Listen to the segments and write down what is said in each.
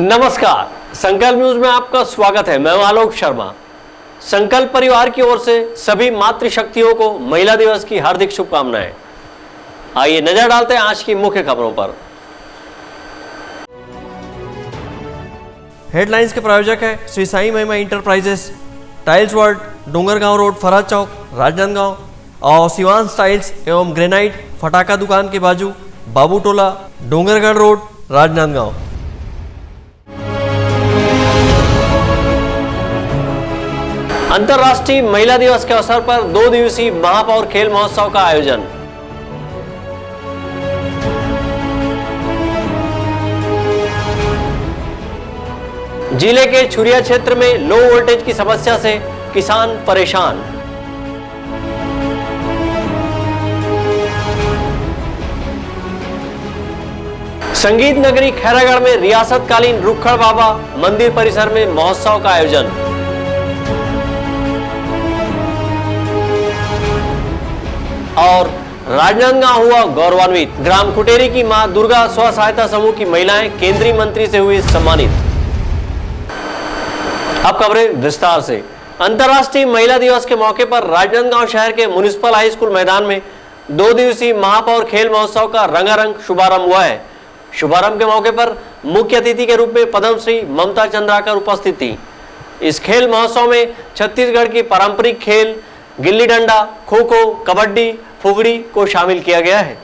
नमस्कार, संकल्प न्यूज में आपका स्वागत है। मैं आलोक शर्मा। संकल्प परिवार की ओर से सभी मातृशक्तियों को महिला दिवस की हार्दिक शुभकामनाएं। आइए नजर डालते हैं आज की मुख्य खबरों पर। हेडलाइंस के प्रायोजक है Shri Sai Mahima enterprises, tiles world, Dongargaon road, Faraz Chowk, Rajnandgaon और शिवांश टाइल्स एवं ग्रेनाइट फटाका दुकान के बाजू, बाबू टोला, डोंगरगढ़ रोड, राजनांदगांव। अंतर्राष्ट्रीय महिला दिवस के अवसर पर 2 दिवसीय महापौर खेल महोत्सव का आयोजन। जिले के छुरिया क्षेत्र में लो वोल्टेज की समस्या से किसान परेशान। संगीत नगरी खैरागढ़ में रियासतकालीन रुखड़ बाबा मंदिर परिसर में महोत्सव का आयोजन। और राजनांदगांव हुआ गौरवान्वित। ग्राम कुटेरी की मां दुर्गा स्व सहायता समूह की महिलाएं केंद्रीय मंत्री से हुई सम्मानित। अब खबरें विस्तार से। अंतर्राष्ट्रीय महिला दिवस के मौके पर राजनांदगांव शहर के म्युनिसिपल हाई स्कूल मैदान में 2 दिवसीय महापौर खेल महोत्सव का रंगारंग शुभारंभ हुआ है। शुभारंभ के मौके पर मुख्य अतिथि के रूप में पद्मश्री ममता चंद्राकर उपस्थित थी। इस खेल महोत्सव में छत्तीसगढ़ की पारंपरिक खेल गिल्ली डंडा, खो खो, कबड्डी, फुगड़ी को शामिल किया गया है।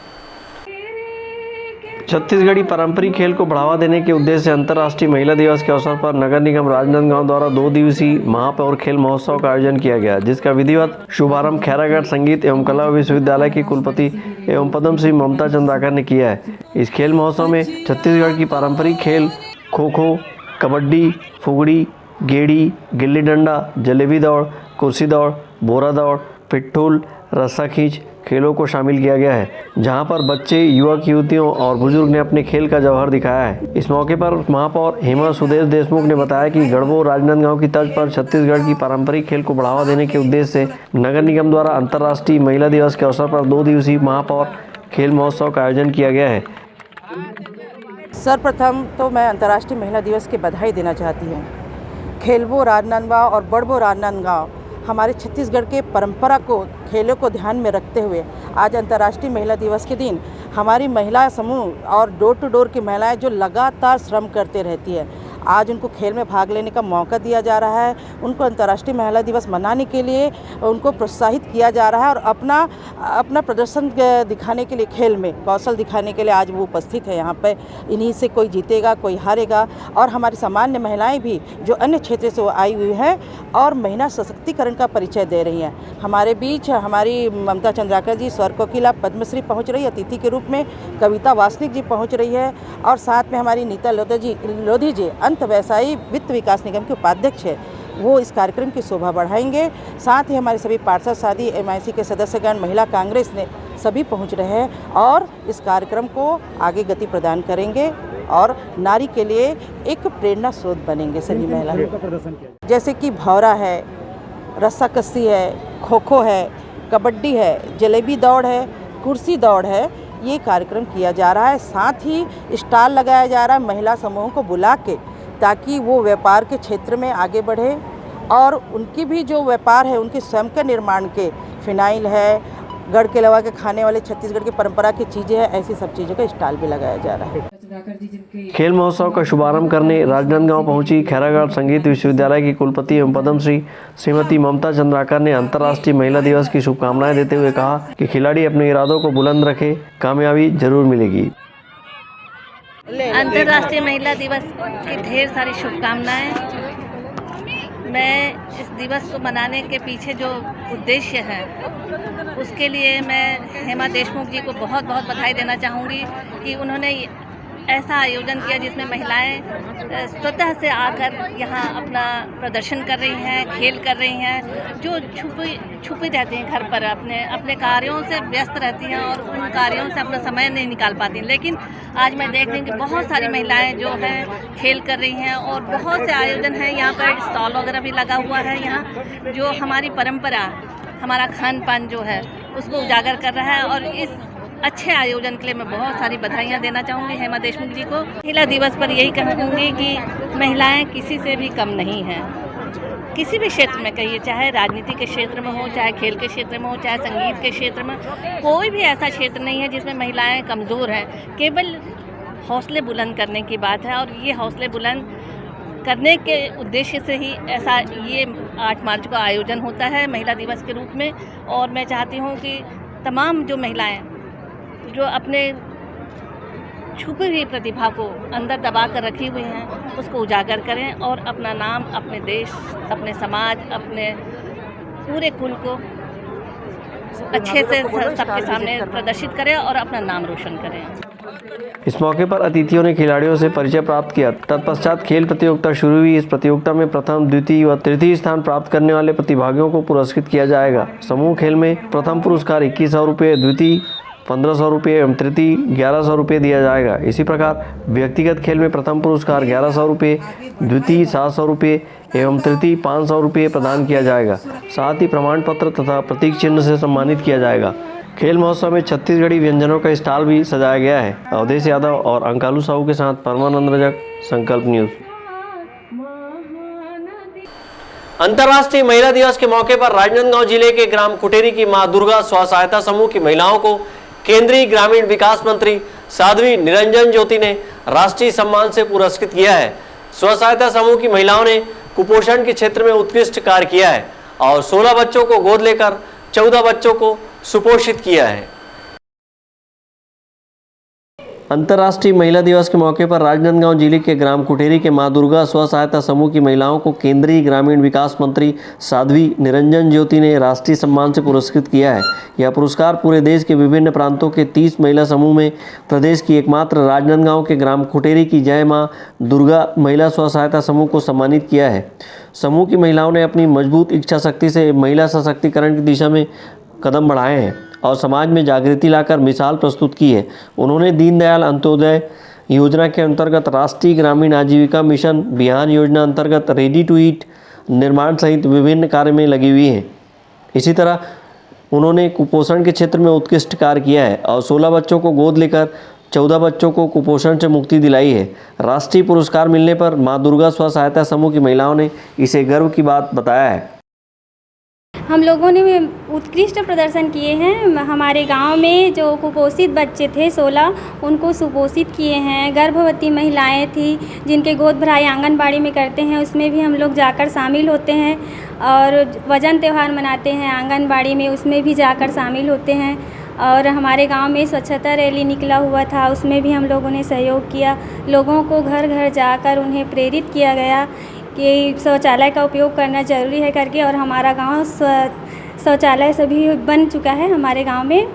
छत्तीसगढ़ी पारंपरिक खेल को बढ़ावा देने के उद्देश्य से अंतर्राष्ट्रीय महिला दिवस के अवसर पर नगर निगम राजनांदगांव द्वारा 2 दिवसीय महापौर खेल महोत्सव का आयोजन किया गया, जिसका विधिवत शुभारंभ खैरागढ़ संगीत एवं कला विश्वविद्यालय की कुलपति एवं पद्मश्री ममता चंद्राकर ने किया है। इस खेल महोत्सव में छत्तीसगढ़ की पारंपरिक खेल खो खो, कबड्डी, फुगड़ी, गेड़ी, गिल्ली डंडा, जलेबी दौड़, कुर्सी दौड़, बोरा दौड़, पिट्ठूल, रस्सा खींच खेलों को शामिल किया गया है, जहां पर बच्चे, युवक युवतियों और बुजुर्ग ने अपने खेल का जौहर दिखाया है। इस मौके पर महापौर हेमा सुदेश देशमुख ने बताया कि गढ़बो राजनांदगांव की तर्ज पर छत्तीसगढ़ की पारंपरिक खेल को बढ़ावा देने के उद्देश्य से नगर निगम द्वारा अंतर्राष्ट्रीय महिला दिवस के अवसर पर 2 दिवसीय महापौर खेल महोत्सव का आयोजन किया गया है। सर्वप्रथम तो मैं अंतर्राष्ट्रीय महिला दिवस की बधाई देना चाहती हूँ। खेलबो राजनांदगांव और बड़बो राजनांदगांव हमारे छत्तीसगढ़ के परंपरा को, खेलों को ध्यान में रखते हुए आज अंतर्राष्ट्रीय महिला दिवस के दिन हमारी महिला समूह और डोर टू डोर की महिलाएं जो लगातार श्रम करते रहती है, आज उनको खेल में भाग लेने का मौका दिया जा रहा है। उनको अंतर्राष्ट्रीय महिला दिवस मनाने के लिए उनको प्रोत्साहित किया जा रहा है और अपना प्रदर्शन दिखाने के लिए, खेल में कौशल दिखाने के लिए आज वो उपस्थित है यहाँ पे। इन्हीं से कोई जीतेगा, कोई हारेगा। और हमारी सामान्य महिलाएं भी जो अन्य क्षेत्र से आई हुई हैं और महिला सशक्तिकरण का परिचय दे रही हैं। हमारे बीच हमारी ममता चंद्राकर जी स्वर कोकिला पद्मश्री पहुँच रही है अतिथि के रूप में, कविता वासनिक जी पहुँच रही है और साथ में हमारी नीता लोधी जी व्यवसायी वित्त विकास निगम के उपाध्यक्ष है, वो इस कार्यक्रम की शोभा बढ़ाएंगे। साथ ही हमारे सभी पार्षद साथी, MIC के सदस्यगण, महिला कांग्रेस ने सभी पहुंच रहे हैं और इस कार्यक्रम को आगे गति प्रदान करेंगे और नारी के लिए एक प्रेरणा स्रोत बनेंगे सभी महिलाएं। जैसे कि भौरा है, रस्सा कस्सी है, खो खो है, कबड्डी है, जलेबी दौड़ है, कुर्सी दौड़ है, ये कार्यक्रम किया जा रहा है। साथ ही स्टॉल लगाया जा रहा है महिला समूहों को बुला के, ताकि वो व्यापार के क्षेत्र में आगे बढ़े और उनकी भी जो व्यापार है, उनके स्वयं के निर्माण के, फिनाइल है, गढ़ के लवा के खाने वाले छत्तीसगढ़ की परंपरा की चीज़ें हैं, ऐसी सब चीज़ों का स्टॉल भी लगाया जा रहा है। खेल महोत्सव का शुभारंभ करने राजनांदगांव पहुंची खैरागढ़ संगीत विश्वविद्यालय की कुलपति एवं पद्मश्री श्रीमती ममता चंद्राकर ने अंतर्राष्ट्रीय महिला दिवस की शुभकामनाएं देते हुए कहा कि खिलाड़ी अपने इरादों को बुलंद रखे, कामयाबी जरूर मिलेगी। अंतर्राष्ट्रीय महिला दिवस की ढेर सारी शुभकामनाएं। मैं इस दिवस को मनाने के पीछे जो उद्देश्य है, उसके लिए मैं हेमा देशमुख जी को बहुत बहुत बधाई देना चाहूँगी कि उन्होंने ऐसा आयोजन किया जिसमें महिलाएं स्वतः से आकर यहाँ अपना प्रदर्शन कर रही हैं, खेल कर रही हैं। जो छुपी रहती हैं घर पर, अपने कार्यों से व्यस्त रहती हैं और उन कार्यों से अपना समय नहीं निकाल पाती, लेकिन आज मैं देख रही हूँ कि बहुत सारी महिलाएं जो हैं खेल कर रही हैं और बहुत से आयोजन हैं। यहाँ पर स्टॉल वगैरह भी लगा हुआ है। यहाँ जो हमारी परंपरा, हमारा खान पान जो है, उसको उजागर कर रहा है और इस अच्छे आयोजन के लिए मैं बहुत सारी बधाइयाँ देना चाहूँगी हेमा देशमुख जी को। महिला दिवस पर यही कहूँगी कि महिलाएं किसी से भी कम नहीं हैं, किसी भी क्षेत्र में कहिए, चाहे राजनीति के क्षेत्र में हो, चाहे खेल के क्षेत्र में हो, चाहे संगीत के क्षेत्र में, कोई भी ऐसा क्षेत्र नहीं है जिसमें महिलाएं कमज़ोर हैं। केवल हौसले बुलंद करने की बात है और ये हौसले बुलंद करने के उद्देश्य से ही ऐसा ये 8 मार्च को आयोजन होता है महिला दिवस के रूप में। और मैं चाहती हूँ कि तमाम जो महिलाएं जो अपने छुपी हुई प्रतिभा को अंदर दबा कर रखी हुई हैं उसको उजागर करें और अपना नाम, अपने देश, अपने समाज, अपने पूरे कुल को अच्छे से सबके सामने प्रदर्शित करें और अपना नाम रोशन करें। इस मौके पर अतिथियों ने खिलाड़ियों से परिचय प्राप्त किया। तत्पश्चात खेल प्रतियोगिता शुरू हुई। इस प्रतियोगिता में प्रथम, द्वितीय व तृतीय स्थान प्राप्त करने वाले प्रतिभागियों को पुरस्कृत किया जाएगा। समूह खेल में प्रथम पुरस्कार 2100 रुपये, द्वितीय 1500 रुपये एवं तृतीय 1100 रुपये दिया जाएगा। इसी प्रकार व्यक्तिगत खेल में प्रथम पुरस्कार 1100 रुपये, द्वितीय 700 रुपये एवं तृतीय 500 रुपये प्रदान किया जाएगा। साथ ही प्रमाण पत्र तथा प्रतीक चिन्ह से सम्मानित किया जाएगा। खेल महोत्सव में छत्तीसगढ़ी व्यंजनों का स्टॉल भी सजाया गया है। अवधेश यादव और अंकालू साहू के साथ परमानंद रजक, संकल्प न्यूज। अंतर्राष्ट्रीय महिला दिवस के मौके पर राजनांदगांव जिले के ग्राम कुटेरी की मां दुर्गा स्व सहायता समूह की महिलाओं को केंद्रीय ग्रामीण विकास मंत्री साध्वी निरंजन ज्योति ने राष्ट्रीय सम्मान से पुरस्कृत किया है। स्व सहायता समूह की महिलाओं ने कुपोषण के क्षेत्र में उत्कृष्ट कार्य किया है और 16 बच्चों को गोद लेकर 14 बच्चों को सुपोषित किया है। अंतर्राष्ट्रीय महिला दिवस के मौके पर राजनांदगांव जिले के ग्राम कुटेरी के मां दुर्गा स्व सहायता समूह की महिलाओं को केंद्रीय ग्रामीण विकास मंत्री साध्वी निरंजन ज्योति ने राष्ट्रीय सम्मान से पुरस्कृत किया है। यह पुरस्कार पूरे देश के विभिन्न प्रांतों के 30 महिला समूह में प्रदेश की एकमात्र राजनांदगांव के ग्राम कुटेरी की जय मां दुर्गा महिला स्व सहायता समूह को सम्मानित किया है। समूह की महिलाओं ने अपनी मजबूत इच्छा शक्ति से महिला सशक्तिकरण की दिशा में कदम बढ़ाए हैं और समाज में जागृति लाकर मिसाल प्रस्तुत की है। उन्होंने दीनदयाल अंत्योदय योजना के अंतर्गत राष्ट्रीय ग्रामीण आजीविका मिशन बिहान योजना अंतर्गत रेडी टू ईट निर्माण सहित विभिन्न कार्य में लगी हुई हैं। इसी तरह उन्होंने कुपोषण के क्षेत्र में उत्कृष्ट कार्य किया है और 16 बच्चों को गोद लेकर 14 बच्चों को कुपोषण से मुक्ति दिलाई है। राष्ट्रीय पुरस्कार मिलने पर मां दुर्गा स्व सहायता समूह की महिलाओं ने इसे गर्व की बात बताया है। हम लोगों ने उत्कृष्ट प्रदर्शन किए हैं। हमारे गांव में जो कुपोषित बच्चे थे 16, उनको सुपोषित किए हैं। गर्भवती महिलाएं थी जिनके गोद भराई आंगनबाड़ी में करते हैं, उसमें भी हम लोग जाकर शामिल होते हैं और वजन त्यौहार मनाते हैं आंगनबाड़ी में, उसमें भी जाकर शामिल होते हैं। और हमारे गांव में स्वच्छता रैली निकला हुआ था, उसमें भी हम लोगों ने सहयोग किया। लोगों को घर घर जाकर उन्हें प्रेरित किया गया कि शौचालय का उपयोग करना ज़रूरी है करके। और हमारा गांव शौचालय सभी बन चुका है हमारे गांव में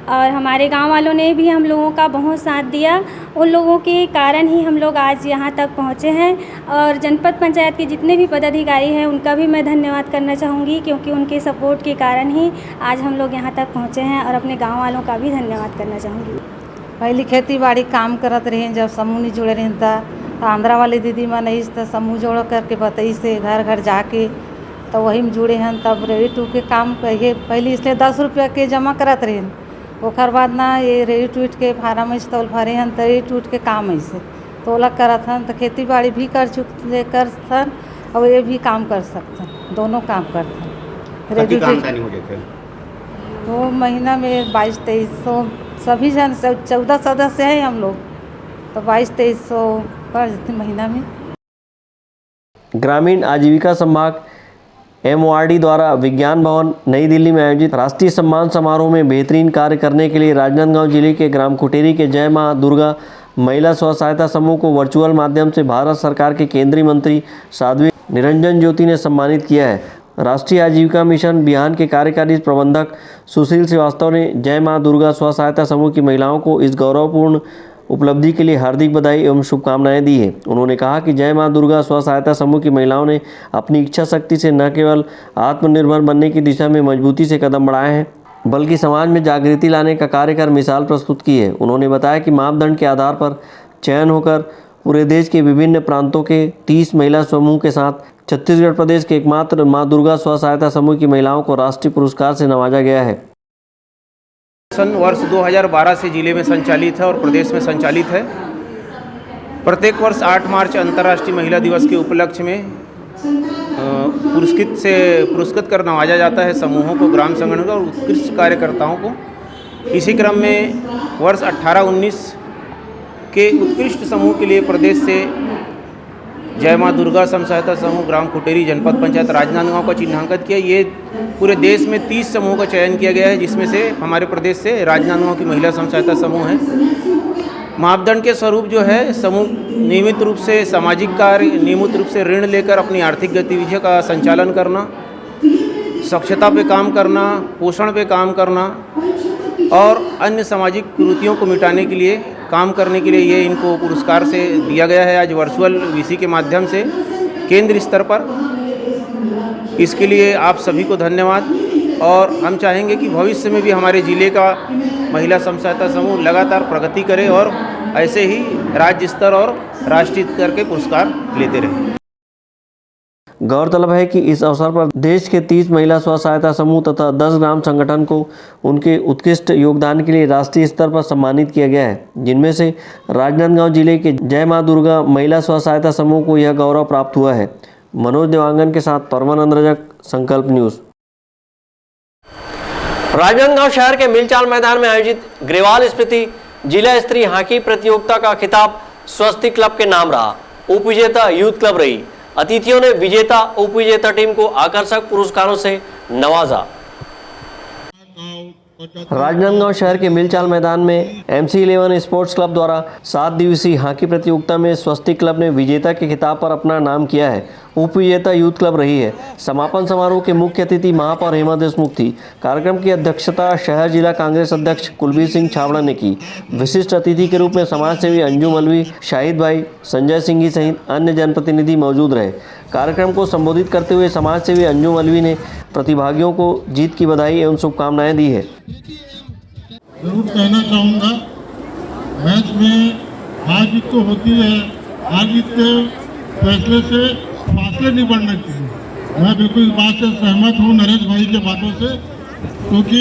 और हमारे गांव वालों ने भी हम लोगों का बहुत साथ दिया। उन लोगों के कारण ही हम लोग आज यहाँ तक पहुँचे हैं और जनपद पंचायत के जितने भी पदाधिकारी हैं उनका भी मैं धन्यवाद करना चाहूँगी, क्योंकि उनके सपोर्ट के कारण ही आज हम लोग यहाँ तक पहुँचे हैं। और अपने गाँव वालों का भी धन्यवाद करना चाहूँगी। पहले खेती बाड़ी काम करत रहे, जब समूह नहीं जुड़े रहता तो आंध्रा वाली दीदी मन इस तो समूह जोड़ करके बताई से घर घर जाके तो वही में जुड़े हैं। तब रेडी टू के काम कहिए पहले इसलिए 10 रुपया के जमा करत रहे, ओकर बाद ना ये रेडी टूट के फार्म ऐसे तौल भरे हैं तो रेडी टूट के काम ऐसे तो अलग करत हैं। तो खेती बाड़ी भी कर सन और ये भी काम कर सकते हैं, दोनों काम करते हैं। रेडी वो महीना में 2200-2300 सभी जन 14 सदस्य हैं हम लोग, तो 2200-2300 पर महीना में। ग्रामीण आजीविका संभाग MORD द्वारा विज्ञान भवन नई दिल्ली में आयोजित राष्ट्रीय सम्मान समारोह में बेहतरीन कार्य करने के लिए राजनांदगांव जिले के ग्राम कुटेरी के जय मां दुर्गा महिला स्व सहायता समूह को वर्चुअल माध्यम से भारत सरकार के केंद्रीय मंत्री साध्वी निरंजन ज्योति ने सम्मानित किया है। राष्ट्रीय आजीविका मिशन बिहान के कार्यकारी प्रबंधक सुशील श्रीवास्तव ने जय मां दुर्गा स्व सहायता समूह की महिलाओं को इस गौरवपूर्ण उपलब्धि के लिए हार्दिक बधाई एवं शुभकामनाएं दी है। उन्होंने कहा कि जय मां दुर्गा स्व सहायता समूह की महिलाओं ने अपनी इच्छा शक्ति से न केवल आत्मनिर्भर बनने की दिशा में मजबूती से कदम बढ़ाए हैं, बल्कि समाज में जागृति लाने का कार्य कर मिसाल प्रस्तुत की है। उन्होंने बताया कि मापदंड के आधार पर चयन होकर पूरे देश के विभिन्न प्रांतों के 30 महिला समूह के साथ छत्तीसगढ़ प्रदेश के एकमात्र मां दुर्गा स्व सहायता समूह की महिलाओं को राष्ट्रीय पुरस्कार से नवाजा गया है। सन वर्ष 2012 से जिले में संचालित है और प्रदेश में संचालित है। प्रत्येक वर्ष 8 मार्च अंतर्राष्ट्रीय महिला दिवस के उपलक्ष्य में पुरस्कृत कर नवाजा जाता है समूहों को, ग्राम संगठनों और उत्कृष्ट कार्यकर्ताओं को। इसी क्रम में वर्ष 18-19 के उत्कृष्ट समूह के लिए प्रदेश से जय माँ दुर्गा स्वयं सहायता समूह ग्राम कुटेरी जनपद पंचायत राजनांदगांव का चिन्हांकित किया। ये पूरे देश में 30 समूह का चयन किया गया है, जिसमें से हमारे प्रदेश से राजनांदगांव की महिला स्वयं सहायता समूह है। मापदंड के स्वरूप जो है, समूह नियमित रूप से सामाजिक कार्य, नियमित रूप से ऋण लेकर अपनी आर्थिक गतिविधियों का संचालन करना, स्वच्छता पे काम करना, पोषण पे काम करना और अन्य सामाजिक कुरीतियों को मिटाने के लिए काम करने के लिए ये इनको पुरस्कार से दिया गया है आज वर्चुअल वीसी के माध्यम से केंद्र स्तर पर। इसके लिए आप सभी को धन्यवाद और हम चाहेंगे कि भविष्य में भी हमारे ज़िले का महिला स्वयं सहायता समूह लगातार प्रगति करे और ऐसे ही राज्य स्तर और राष्ट्रीय स्तर के पुरस्कार लेते रहे। गौरतलब है कि इस अवसर पर देश के 30 महिला स्व सहायता समूह तथा 10 ग्राम संगठन को उनके उत्कृष्ट योगदान के लिए राष्ट्रीय स्तर पर सम्मानित किया गया है, जिनमें से राजनांदगांव जिले के जय मां दुर्गा महिला स्व सहायता समूह को यह गौरव प्राप्त हुआ है। मनोज देवांगन के साथ परमानंद रजक, संकल्प न्यूज। राजनांदगांव शहर के मिलचाल मैदान में आयोजित ग्रेवाल स्मृति जिला स्तरीय हॉकी प्रतियोगिता का खिताब स्वस्ति क्लब के नाम रहा। उप विजेता यूथ क्लब रही। अतिथियों ने विजेता उप विजेता टीम को आकर्षक पुरस्कारों से नवाजा। राजनांदगांव शहर के मिलचाल मैदान में MC11 स्पोर्ट्स क्लब द्वारा 7 दिवसीय हॉकी प्रतियोगिता में स्वस्ति क्लब ने विजेता के खिताब पर अपना नाम किया है। उप विजेता यूथ क्लब रही है। समापन समारोह के मुख्य अतिथि महापौर हेमा देशमुख थी। कार्यक्रम की अध्यक्षता शहर जिला कांग्रेस अध्यक्ष कुलबीर सिंह छाबड़ा ने की। विशिष्ट अतिथि के रूप में समाज सेवी अंजू मलवी, शाहिद भाई, संजय सिंह सहित अन्य जनप्रतिनिधि मौजूद रहे। कार्यक्रम को संबोधित करते हुए समाज सेवी अंजू मलवी ने प्रतिभागियों को जीत की बधाई एवं शुभकामनाएं दी है। जरूर कहना चाहूँगा, मैच में हार जीत तो होती है, हार जीत के फैसले से फासले नहीं बढ़ने चाहिए। मैं बिल्कुल इस बात से सहमत हूँ नरेश भाई के बातों से, क्योंकि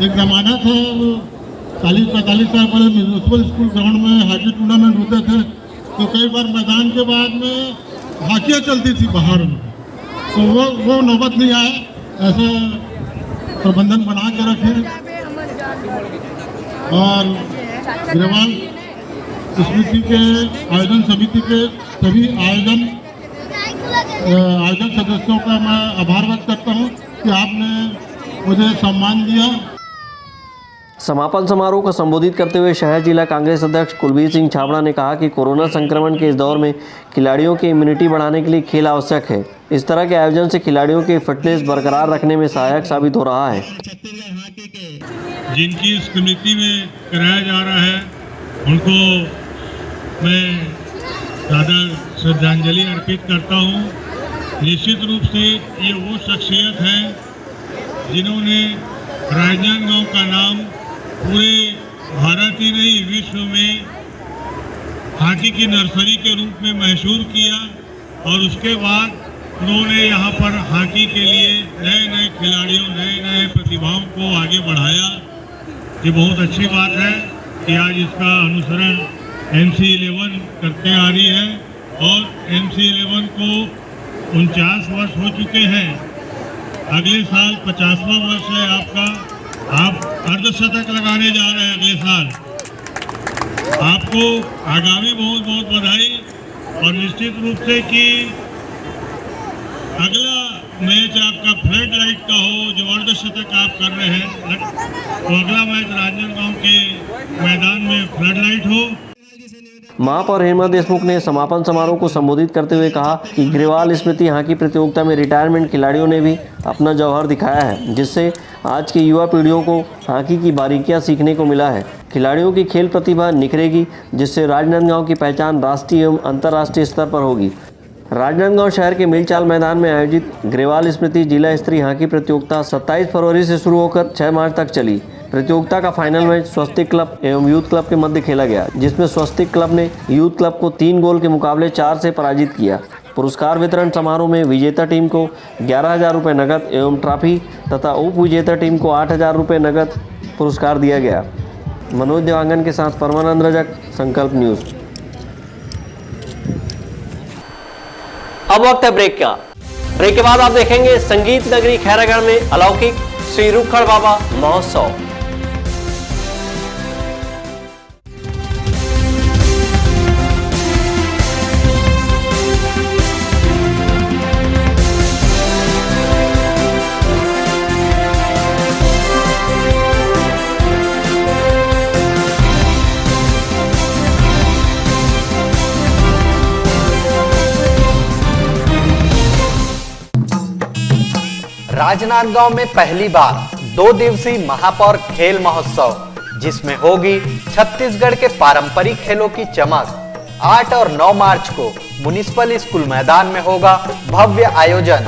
एक ज़माना था 40-45 साल पहले म्यूनसिपल स्कूल ग्राउंड में हॉकी टूर्नामेंट होते थे, तो कई बार मैदान के बाद में हॉकियाँ चलती थी बाहर में, तो वो नौबत नहीं आए। ऐसे प्रबंधन बना के रखें और ग्रेवाल स्मृति के आयोजन समिति के सभी आयोजक सदस्यों का मैं आभार व्यक्त करता हूं कि आपने मुझे सम्मान दिया। समापन समारोह को संबोधित करते हुए शहर जिला कांग्रेस अध्यक्ष कुलबीर सिंह छाबड़ा ने कहा कि कोरोना संक्रमण के इस दौर में खिलाड़ियों की इम्यूनिटी बढ़ाने के लिए खेल आवश्यक है। इस तरह के आयोजन से खिलाड़ियों की फिटनेस बरकरार रखने में सहायक साबित हो रहा है। जिनकी स्मृति में कराया जा रहा है उनको मैं ज़्यादा श्रद्धांजलि अर्पित करता हूँ। निश्चित रूप से ये वो शख्सियत हैं जिन्होंने राजनांदगांव का नाम पूरे भारत ही नहीं विश्व में हॉकी की नर्सरी के रूप में मशहूर किया और उसके बाद उन्होंने यहाँ पर हॉकी के लिए नए नए खिलाड़ियों, नए नए प्रतिभाओं को आगे बढ़ाया। ये बहुत अच्छी बात है कि आज इसका अनुसरण MC11 करते आ रही है और MC11 को 49 वर्ष हो चुके हैं। अगले साल 50वां वर्ष है आपका। आप अर्धशतक लगाने जा रहे हैं अगले साल। आपको आगामी बहुत बहुत बधाई और निश्चित रूप से कि अगला मैच आपका फ्लड लाइट का हो जो अर्धशतक आप कर रहे हैं, तो अगला मैच राजनांदगांव के मैदान में फ्लड लाइट हो। महापौर हेमा देशमुख ने समापन समारोह को संबोधित करते हुए कहा कि ग्रेवाल स्मृति हॉकी प्रतियोगिता में रिटायरमेंट खिलाड़ियों ने भी अपना जौहर दिखाया है, जिससे आज की युवा पीढ़ियों को हॉकी की बारीकियां सीखने को मिला है। खिलाड़ियों की खेल प्रतिभा निखरेगी, जिससे राजनांदगांव की पहचान राष्ट्रीय एवं अंतर्राष्ट्रीय स्तर पर होगी। राजनांदगांव शहर के मिलचाल मैदान में आयोजित ग्रेवाल स्मृति जिला स्तरीय हॉकी प्रतियोगिता 27 फरवरी से शुरू होकर 6 मार्च तक चली। प्रतियोगिता का फाइनल मैच स्वस्तिक क्लब एवं यूथ क्लब के मध्य खेला गया, जिसमें स्वस्तिक क्लब ने यूथ क्लब को 3 गोल के मुकाबले 4 से पराजित किया। पुरस्कार वितरण समारोह में विजेता टीम को 11,000 रुपये नगद एवं ट्रॉफी तथा उप विजेता टीम को 8,000 रुपये नगद पुरस्कार दिया गया। मनोज देवांगन के साथ परमानंद रजक, संकल्प न्यूज। अब वक्त है ब्रेक का। ब्रेक के बाद आप देखेंगे संगीत नगरी खैरागढ़ में अलौकिक श्री रुखड़ बाबा महोत्सव। राजनांदगांव में पहली बार 2 दिवसीय महापौर खेल महोत्सव, जिसमें होगी छत्तीसगढ़ के पारंपरिक खेलों की चमक। 8 और 9 मार्च को म्युनिसिपल स्कूल मैदान में होगा भव्य आयोजन।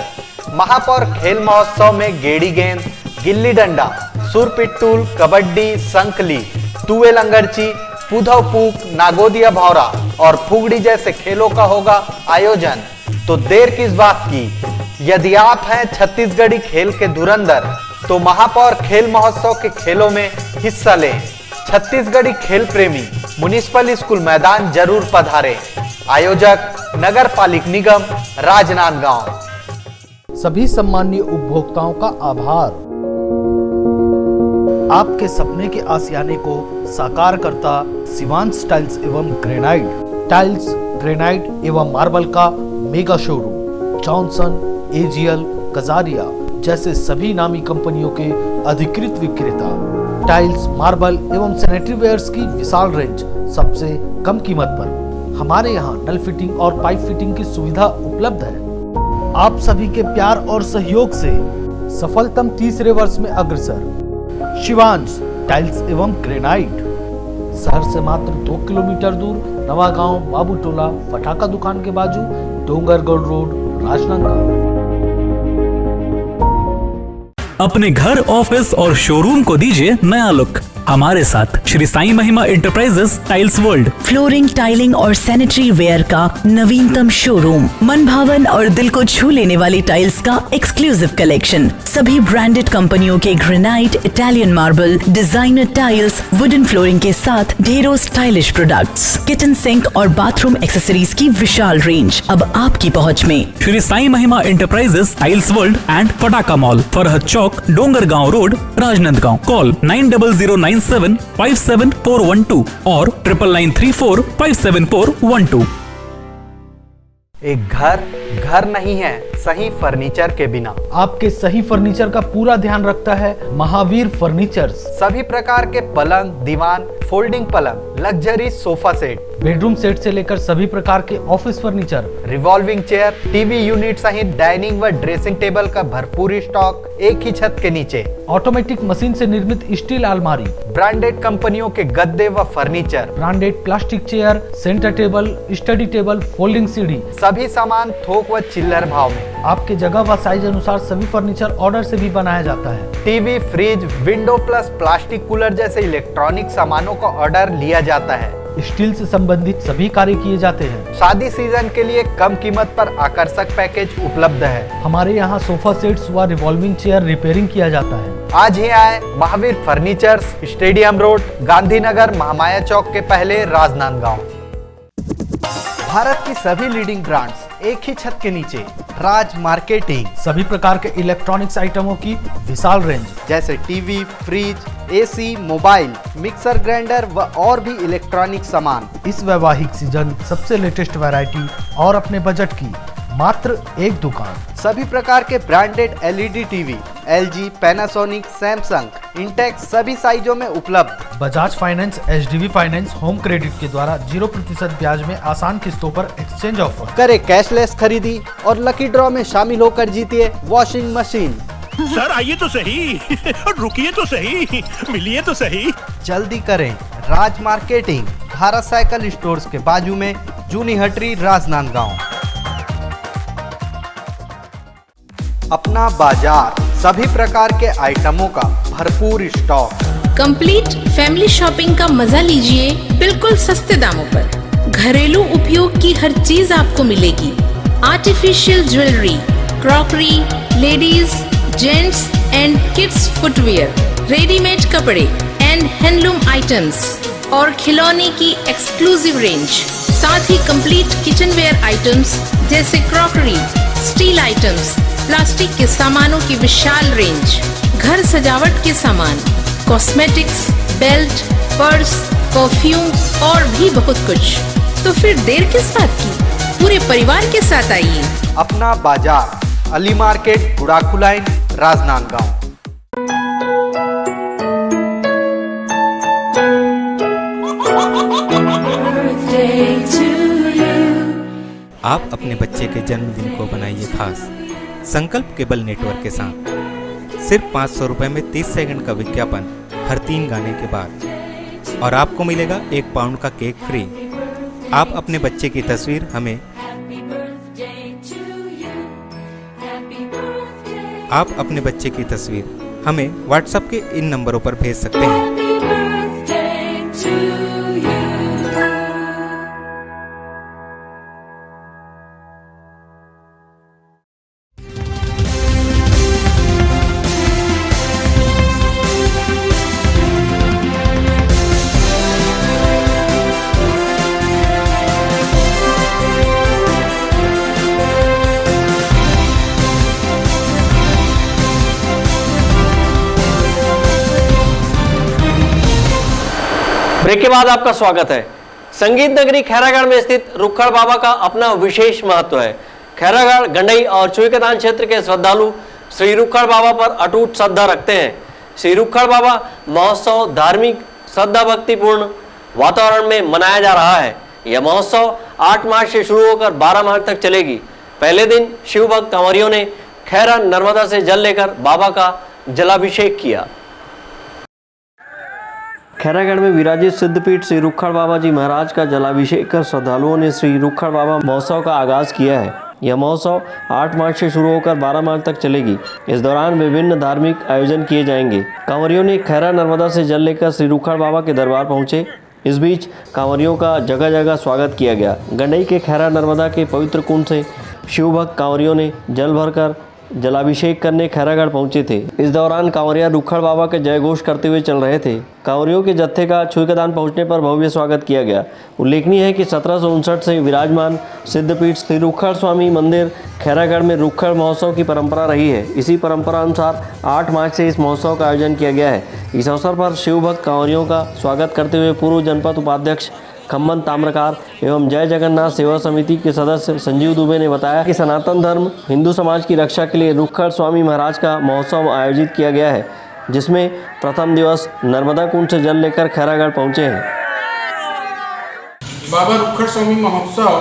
महापौर खेल महोत्सव में गेड़ी गेंद, गिल्ली डंडा, सुरपिट्टूल, कबड्डी, संकली, तुवे लंगरची, पुधव पूक, नागोदिया भौरा और फुगड़ी जैसे खेलों का होगा आयोजन। तो देर किस बात की, यदि आप हैं छत्तीसगढ़ी खेल के धुरंधर तो महापौर खेल महोत्सव के खेलों में हिस्सा लें। छत्तीसगढ़ी खेल प्रेमी म्युनिसिपल स्कूल मैदान जरूर पधारें। आयोजक नगर पालिक निगम राजनांदगांव। सभी सम्मानीय उपभोक्ताओं का आभार। आपके सपने के आशियाने को साकार करता शिवांश टाइल्स एवं ग्रेनाइट। टाइल्स, ग्रेनाइट एवं मार्बल का mega showroom. Johnson, AGL, Kajaria जैसे सभी नामी कंपनियों के अधिकृत विक्रेता। टाइल्स, मार्बल एवं सैनिटरी वेयर्स की विशाल रेंज सबसे कम कीमत पर। हमारे यहाँ नल फिटिंग और पाइप फिटिंग की सुविधा उपलब्ध है। आप सभी के प्यार और सहयोग से सफलतम तीसरे वर्ष में अग्रसर। शिवांश टाइल्स एवं ग्रेनाइट, शहर से मात्र 2 किलोमीटर दूर, नवागांव बाबूटोला फटाका दुकान के बाजू, डोंगरगढ़ रोड, राजनांदगांव। अपने घर, ऑफिस और शोरूम को दीजिए नया लुक हमारे साथ श्री साईं महिमा enterprises tiles world. Flooring, tiling और सैनिटरी वेयर का नवीनतम शोरूम। मन भावन और दिल को छू लेने वाली टाइल्स का एक्सक्लूसिव कलेक्शन। सभी ब्रांडेड कंपनियों के granite, Italian marble, designer tiles, wooden flooring के साथ ढेरों स्टाइलिश प्रोडक्ट्स, किचन सिंक और बाथरूम एक्सेसरीज की विशाल रेंज अब आपकी पहुंच में। श्री साईं महिमा एंटरप्राइजेस टाइल्स वर्ल्ड एंड फटाका मॉल, फरहद चौक, डोंगरगांव रोड, राजनांदगांव। कॉल 9009757412 और 9993457412। एक घर नहीं है सही फर्नीचर के बिना। आपके सही फर्नीचर का पूरा ध्यान रखता है महावीर फर्नीचर्स। सभी प्रकार के पलंग, दीवान, फोल्डिंग पलंग, luxury sofa set, bedroom set से लेकर सभी प्रकार के office furniture, revolving chair, TV unit सहित डाइनिंग व ड्रेसिंग टेबल का भरपूर स्टॉक एक ही छत के नीचे। ऑटोमेटिक मशीन से निर्मित स्टील अलमारी, ब्रांडेड कंपनियों के गद्दे व furniture, branded plastic chair, centre table, study table, folding सीढ़ी, सभी सामान थोक व चिल्लर भाव में। आपके जगह व साइज अनुसार सभी फर्नीचर ऑर्डर से भी बनाया जाता है। TV, fridge, window plus plastic cooler जैसे इलेक्ट्रॉनिक सामानों का ऑर्डर लिया जाता है। स्टील से संबंधित सभी कार्य किए जाते हैं। शादी सीजन के लिए कम कीमत पर आकर्षक पैकेज उपलब्ध है। हमारे यहाँ सोफा सेट्स व रिवॉल्विंग चेयर रिपेयरिंग किया जाता है। आज ही आए Mahavir furnitures, stadium road, Gandhinagar, Mahamaya Chowk के पहले, राजनांदगांव। भारत की सभी लीडिंग ब्रांड्स एक ही छत के नीचे, राज मार्केटिंग। सभी प्रकार के इलेक्ट्रॉनिक्स आइटमों की विशाल रेंज जैसे TV, fridge, AC, mobile, mixer grinder व और भी इलेक्ट्रॉनिक सामान। इस वैवाहिक सीजन सबसे लेटेस्ट वैरायटी और अपने बजट की मात्र एक दुकान। सभी प्रकार के branded LED TV, LG, Panasonic, Samsung, Intex सभी साइजों में उपलब्ध। Bajaj finance, HDB finance home credit के द्वारा 0% ब्याज में आसान किस्तों पर एक्सचेंज ऑफर। करे कैशलेस खरीदी और लकी ड्रॉ में शामिल होकर जीतिए वॉशिंग मशीन। सर आइए तो सही और रुकिए तो सही, मिलिए तो सही। जल्दी करें, राज मार्केटिंग, भारत साइकिल स्टोर्स के बाजू में, जूनी हटरी, राजनांदगांव। अपना बाजार, सभी प्रकार के आइटमों का भरपूर स्टॉक। कंप्लीट फैमिली शॉपिंग का मजा लीजिए बिल्कुल सस्ते दामों पर। घरेलू उपयोग की हर चीज आपको मिलेगी। Artificial jewellery, crockery, ladies, gents and kids footwear, readymade कपड़े, एंड हैंडलूम आइटम्स और खिलौने की एक्सक्लूसिव रेंज, साथ ही कंप्लीट किचनवेयर आइटम्स जैसे क्रॉकरी, स्टील आइटम्स, प्लास्टिक के सामानों की विशाल रेंज, घर सजावट के सामान, कॉस्मेटिक्स, बेल्ट, पर्स, परफ्यूम और भी बहुत कुछ। तो फिर देर किस बात की, पूरे परिवार के साथ आइए। अपना बाजार, अली मार्केट, गुड़ाखू लाइन, राजनांदगांव। आप अपने बच्चे के जन्मदिन को बनाइए खास संकल्प केबल नेटवर्क के साथ। सिर्फ 500 रुपये में 30 सेकंड का विज्ञापन हर 3 गाने के बाद और आपको मिलेगा 1 पाउंड का केक फ्री। आप अपने बच्चे की तस्वीर हमें व्हाट्सएप के इन नंबरों पर भेज सकते हैं। ब्रेक के बाद आपका स्वागत है। संगीत नगरी खैरागढ़ में स्थित रुखड़ बाबा का अपना विशेष महत्व है। खैरागढ़, गंडई और चुईकतान क्षेत्र के श्रद्धालु श्री रुखड़ बाबा पर अटूट श्रद्धा रखते हैं। श्री रुखड़ बाबा महोत्सव धार्मिक श्रद्धा भक्तिपूर्ण वातावरण में मनाया जा रहा है। यह महोत्सव 8 मार्च से शुरू होकर 12 मार्च तक चलेगी। पहले दिन शिव भक्त कंवरियों ने खैरा नर्मदा से जल लेकर बाबा का जलाभिषेक किया। खैरागढ़ में विराजित सिद्धपीठ श्री रुखड़ बाबा जी महाराज का जलाभिषेक कर श्रद्धालुओं ने श्री रुखड़ बाबा महोत्सव का आगाज किया है। यह महोत्सव 8 मार्च से शुरू होकर 12 मार्च तक चलेगी। इस दौरान विभिन्न धार्मिक आयोजन किए जाएंगे। कांवरियों ने खैरा नर्मदा से जल लेकर श्री रुखड़ बाबा के दरबार पहुंचे। इस बीच कांवरियों का जगह जगह स्वागत किया गया। गंडई के खैरा नर्मदा के पवित्र कुंड से शिव भक्त कांवरियों ने जल भरकर जलाभिषेक करने खैरागढ़ पहुंचे थे। इस दौरान कांवरिया रुखड़ बाबा के जय घोष करते हुए चल रहे थे। कांवरियों के जत्थे का छुईकतान पहुंचने पर भव्य स्वागत किया गया। उल्लेखनीय है कि 1759 से विराजमान सिद्धपीठ श्री रुखड़ स्वामी मंदिर खैरागढ़ में रुखड़ महोत्सव की परंपरा रही है। इसी परंपरा अनुसार 8 मार्च से इस महोत्सव का आयोजन किया गया है। इस अवसर पर शिव भक्त कांवरियों का स्वागत करते हुए पूर्व जनपद उपाध्यक्ष खम्मन ताम्रकार एवं जय जगन्नाथ सेवा समिति के सदस्य संजीव दुबे ने बताया कि सनातन धर्म हिंदू समाज की रक्षा के लिए रुखड़ स्वामी महाराज का महोत्सव आयोजित किया गया है, जिसमें प्रथम दिवस नर्मदा कुंड से जल लेकर खैरागढ़ पहुंचे हैं। बाबा रुखड़ स्वामी महोत्सव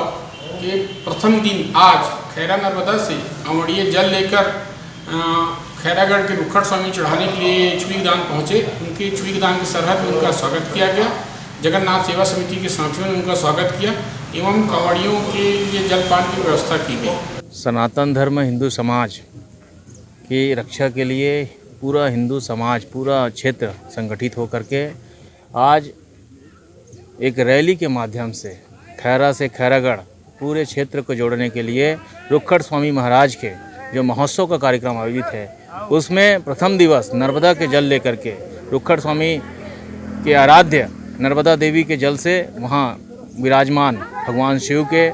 के प्रथम दिन आज खैरा नर्मदा से कांवड़िये जल लेकर खैरागढ़ के रुखड़ स्वामी चढ़ाने के लिए छुईकतान पहुँचे। उनके छुईकतान की सरहद में उनका स्वागत किया गया। जगन्नाथ सेवा समिति के साथियों ने उनका स्वागत किया एवं कांवड़ियों के लिए जलपान की व्यवस्था की गई। सनातन धर्म हिंदू समाज की रक्षा के लिए पूरा हिंदू समाज, पूरा क्षेत्र संगठित होकर के आज एक रैली के माध्यम से खैरा से खैरागढ़ पूरे क्षेत्र को जोड़ने के लिए रुखड़ स्वामी महाराज के जो महोत्सव का कार्यक्रम आयोजित है, उसमें प्रथम दिवस नर्मदा के जल लेकर के रुखड़ स्वामी के आराध्य नर्मदा देवी के जल से वहाँ विराजमान भगवान शिव के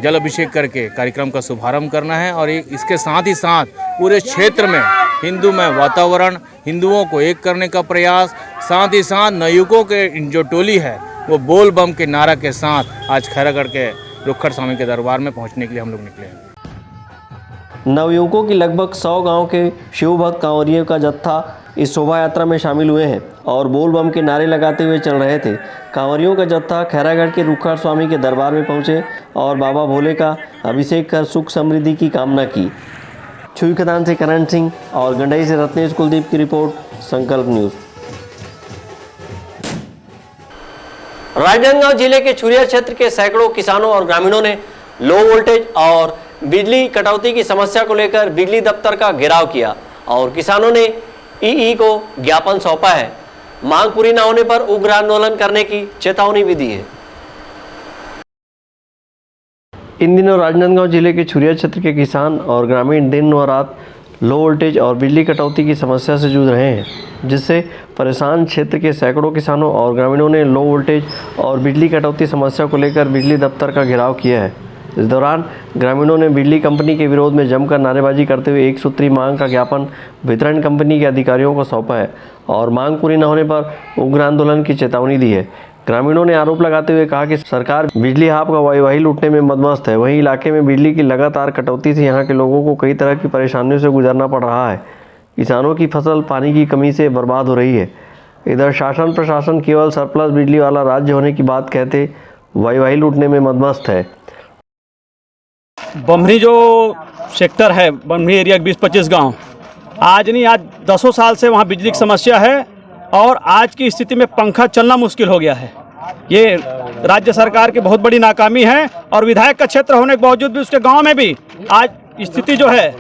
जल अभिषेक करके कार्यक्रम का शुभारंभ करना है। और इसके साथ ही साथ पूरे क्षेत्र में हिंदूमय वातावरण, हिंदुओं को एक करने का प्रयास, साथ ही साथ नवयुवकों के जो टोली है वो बोल बम के नारा के साथ आज खैरागढ़ के रुखड़ स्वामी के दरबार में पहुँचने के लिए हम लोग निकले हैं। नवयुवकों की लगभग 100 गाँव के शिव भक्त कांवरियों का जत्था इस शोभा यात्रा में शामिल हुए हैं और बोल बम के नारे लगाते हुए चल रहे थे। कांवरियों का जत्था खैरागढ़ के रुखड़ स्वामी के दरबार में पहुंचे और बाबा भोले का अभिषेक कर सुख समृद्धि की कामना की। छुईकतान से करण सिंह और गंडई से रत्नेश कुलदीप की रिपोर्ट, संकल्प न्यूज़। राजनांदगांव जिले के छुरिया क्षेत्र के सैकड़ों किसानों और ग्रामीणों ने लो वोल्टेज और बिजली कटौती की समस्या को लेकर बिजली दफ्तर का घेराव किया और किसानों ने ईई को ज्ञापन सौंपा है। मांग पूरी न होने पर उग्र आंदोलन करने की चेतावनी भी दी है। इन दिनों राजनांदगांव जिले के छुरिया क्षेत्र के किसान और ग्रामीण दिन और रात लो वोल्टेज और बिजली कटौती की समस्या से जूझ रहे हैं, जिससे परेशान क्षेत्र के सैकड़ों किसानों और ग्रामीणों ने लो वोल्टेज और बिजली कटौती समस्या को लेकर बिजली दफ्तर का घेराव किया है। इस दौरान ग्रामीणों ने बिजली कंपनी के विरोध में जमकर नारेबाजी करते हुए एक सूत्री मांग का ज्ञापन वितरण कंपनी के अधिकारियों को सौंपा है और मांग पूरी न होने पर उग्र आंदोलन की चेतावनी दी है। ग्रामीणों ने आरोप लगाते हुए कहा कि सरकार बिजली हाप का वाही लूटने में मदमस्त है। वहीं इलाके में बिजली की लगातार कटौती से यहाँ के लोगों को कई तरह की परेशानियों से गुजरना पड़ रहा है। किसानों की फसल पानी की कमी से बर्बाद हो रही है। इधर शासन प्रशासन केवल सरप्लस बिजली वाला राज्य होने की बात कहते वाही लूटने में मदमस्त है। बमरी जो सेक्टर है, बमरी एरिया 20-25 गांव, आज नहीं आज 10 साल से वहां बिजली की समस्या है और आज की स्थिति में पंखा चलना मुश्किल हो गया है। ये राज्य सरकार की बहुत बड़ी नाकामी है और विधायक का क्षेत्र होने के बावजूद भी उसके गांव में भी आज स्थिति जो है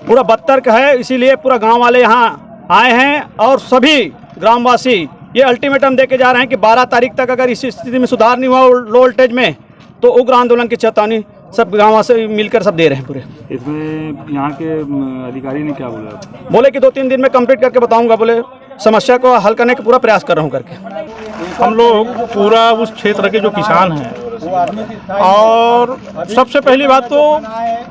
पूरा बदतर का है। इसीलिए पूरा गांव वाले यहाँ आए हैं और सभी ग्रामवासी ये अल्टीमेटम दे के जा रहे हैं कि 12 तारीख तक अगर इस स्थिति में सुधार नहीं हुआ लो वोल्टेज में तो उग्र आंदोलन की चेतावनी सब गाँव से मिलकर सब दे रहे हैं पूरे। इसमें यहाँ के अधिकारी ने क्या बोला? बोले कि 2-3 दिन में कंप्लीट करके बताऊंगा। बोले समस्या को हल करने का पूरा प्रयास कर रहा हूँ करके। हम लोग पूरा उस क्षेत्र के जो किसान हैं और सबसे पहली बात तो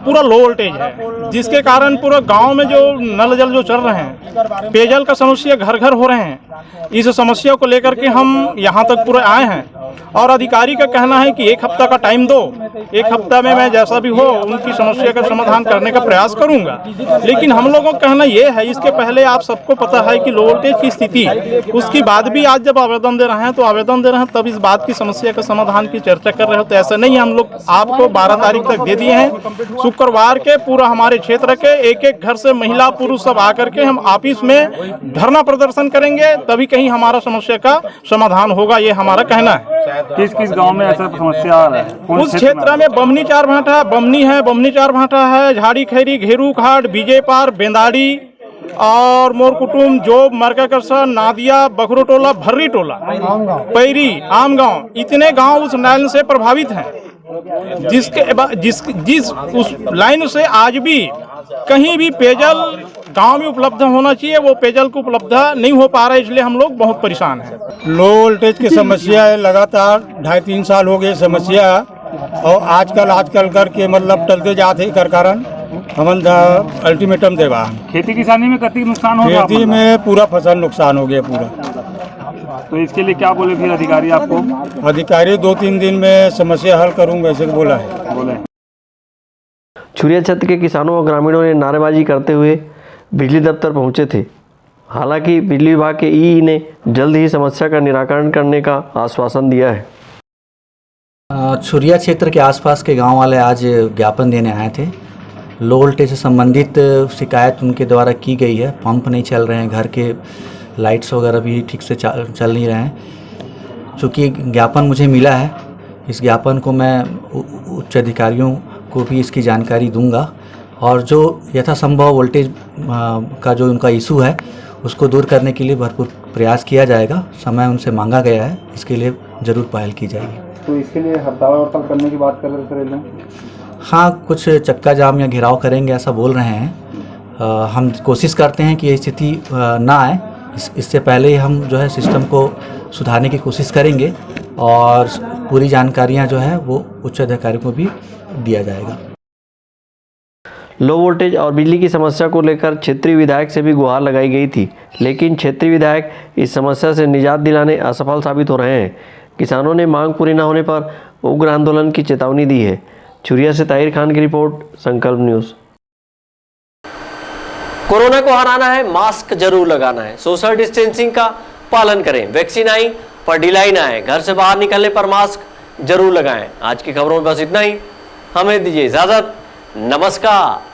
पूरा लो वोल्टेज है, जिसके कारण पूरा गांव में जो नल जल जो चल रहे हैं, पेयजल का समस्या घर घर हो रहे हैं। इस समस्या को लेकर के हम यहाँ तक पूरे आए हैं और अधिकारी का कहना है कि 1 हफ्ता का टाइम दो, 1 हफ्ता में मैं जैसा भी हो उनकी समस्या का समाधान करने का प्रयास करूंगा। लेकिन हम लोगों का कहना ये है, इसके पहले आप सबको पता है कि लो वोल्टेज की स्थिति, उसके बाद भी आज जब आवेदन दे रहे हैं तो आवेदन दे रहे हैं तब इस बात की समस्या के समाधान की चर्चा कर रहे हो। तो ऐसा नहीं, हम लोग आपको 12 तारीख तक दे दिए हैं। शुक्रवार के पूरा हमारे क्षेत्र के एक घर से महिला पुरुष सब आकर के हम ऑफिस में धरना प्रदर्शन करेंगे, तभी कहीं हमारा समस्या का समाधान होगा, ये हमारा कहना है। किस किस गांव में ऐसा समस्या आ रहा है? उस क्षेत्र में बमनी 4 भाटा, बमनी है, बमनी 4 भाटा है, झाड़ी खैरी, घेरू घाट, विजय पार, बेंदाड़ी और मोर कुटुम, जोब, मरकाकरसा, नादिया, बखरू टोला, भर्री टोला, पैरी, आम गांव, इतने गांव उस लाइन से प्रभावित हैं, जिस उस लाइन से आज भी कहीं भी पेयजल गांव में उपलब्ध होना चाहिए, वो पेयजल को उपलब्ध नहीं हो पा रहा है, इसलिए हम लोग बहुत परेशान हैं। लो वोल्टेज की समस्या है, लगातार 2.5-3 साल हो गए समस्या, और आजकल करके मतलब टलते जाते कर कारण हमन अल्टीमेटम देवा। खेती किसानी में कति नुकसान हो गया? खेती में पूरा फसल नुकसान हो गया पूरा। तो इसके लिए क्या बोले फिर अधिकारी आपको? अधिकारी 2-3 दिन में समस्या हल करूंगा ऐसे बोला है। छुरिया क्षेत्र के किसानों और ग्रामीणों ने नारेबाजी करते हुए बिजली दफ्तर पहुंचे थे। हालांकि बिजली विभाग के ईई ने जल्द ही समस्या का निराकरण करने का आश्वासन दिया है। छुरिया क्षेत्र के आसपास के गांव वाले आज ज्ञापन देने आए थे। लो वोल्टेज से संबंधित शिकायत उनके द्वारा की गई है। पंप नहीं चल रहे हैं, घर के लाइट्स वगैरह भी ठीक से चल नहीं रहे हैं। चूँकि ज्ञापन मुझे मिला है, इस ज्ञापन को मैं उच्च अधिकारियों को भी इसकी जानकारी दूंगा और जो यथासंभव वोल्टेज का जो उनका इशू है उसको दूर करने के लिए भरपूर प्रयास किया जाएगा। समय उनसे मांगा गया है, इसके लिए ज़रूर पहल की जाएगी। तो इसके लिए हड़ताल करने की बात कर रहे हैं? हाँ, कुछ चक्का जाम या घेराव करेंगे ऐसा बोल रहे हैं। हम कोशिश करते हैं कि ये स्थिति ना आए, इससे पहले हम जो है सिस्टम को सुधारने की कोशिश करेंगे और पूरी जानकारियाँ जो है वो उच्च अधिकारियों को भी दिया जाएगा। लो वोल्टेज और बिजली की समस्या को लेकर क्षेत्रीय विधायक से भी गुहार लगाई गई थी, लेकिन क्षेत्रीय विधायक इस समस्या से निजात दिलाने असफल साबित हो रहे हैं। किसानों ने मांग पूरी न होने पर उग्र आंदोलन की चेतावनी दी है। छुरिया से ताहिर खान की रिपोर्ट, संकल्प न्यूज़। कोरोना को हराना है, मास्क जरूर लगाना है, सोशल डिस्टेंसिंग का पालन करें, वैक्सीन आई पर ढिलाई ना है, घर से बाहर निकलने पर मास्क जरूर लगाएं। आज की खबरों में बस इतना ही, हमें दीजिए इजाजत, नमस्कार।